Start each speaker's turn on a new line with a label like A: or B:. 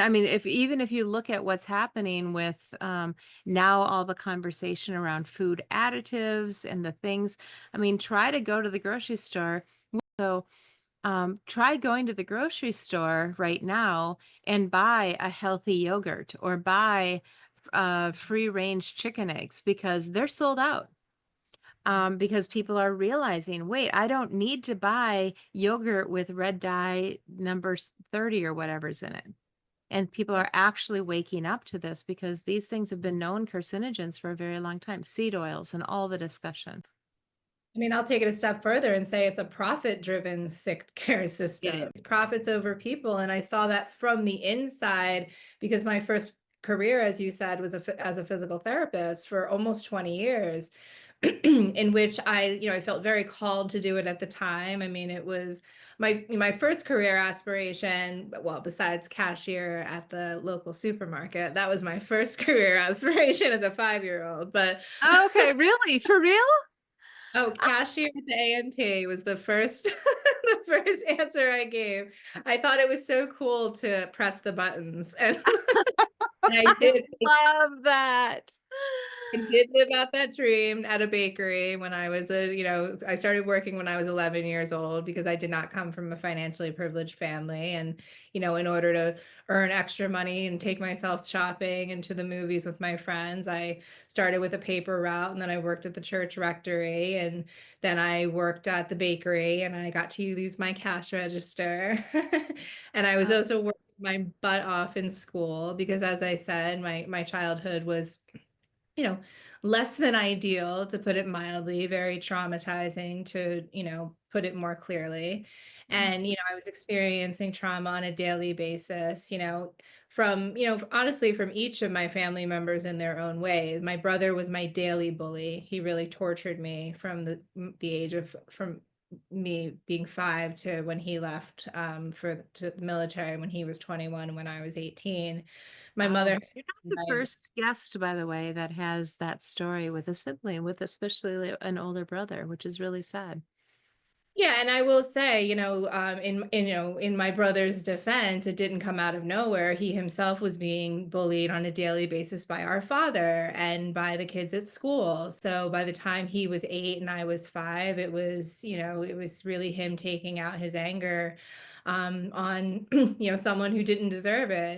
A: I mean, if even if you look at what's happening with now all the conversation around food additives and the things, I mean, try to go to the grocery store. So try going to the grocery store right now and buy a healthy yogurt or buy free range chicken eggs because they're sold out. Because people are realizing, wait, I don't need to buy yogurt with red dye number 30 or whatever's in it. And people are actually waking up to this because these things have been known carcinogens for a very long time, seed oils and all the discussion.
B: I mean, I'll take it a step further and say it's a profit-driven sick care
A: It
B: system.
A: is.
B: Profits over people, and I saw that from the inside because my first career, as you said, was as a physical therapist for almost 20 years, in which I felt very called to do it at the time. I mean, it was my first career aspiration, well, besides cashier at the local supermarket, that was my first career aspiration as a 5-year-old, but
A: Okay, really? For real?
B: oh, cashier at the A&P was the first the first answer I gave. I thought it was so cool to press the buttons, and I
A: I
B: did.
A: love that.
B: I did live out that dream at a bakery when I was I started working when I was 11 years old because I did not come from a financially privileged family. And, in order to earn extra money and take myself shopping and to the movies with my friends, I started with a paper route, and then I worked at the church rectory, and then I worked at the bakery, and I got to use my cash register. And I was
A: Uh,
B: also working my butt off in school because, as I said, my childhood was you know, less than ideal, to put it mildly, very traumatizing to, put it more clearly.
A: mm,
B: And, I was experiencing trauma on a daily basis, from, honestly, from each of my family members in their own ways. My brother was my daily bully. He really tortured me from the age of, from me being 5 to when he left to the military when he was 21, when I was 18. My
A: wow.
B: mother,
A: You're not the
B: my
A: first guest, by the way, that has that story with a sibling, with especially an older brother, which is really sad.
B: Yeah, and I will say, in my brother's defense, it didn't come out of nowhere. He himself was being bullied on a daily basis by our father and by the kids at school. So by the time he was 8 and I was 5, it was really him taking out his anger on, someone who didn't deserve it.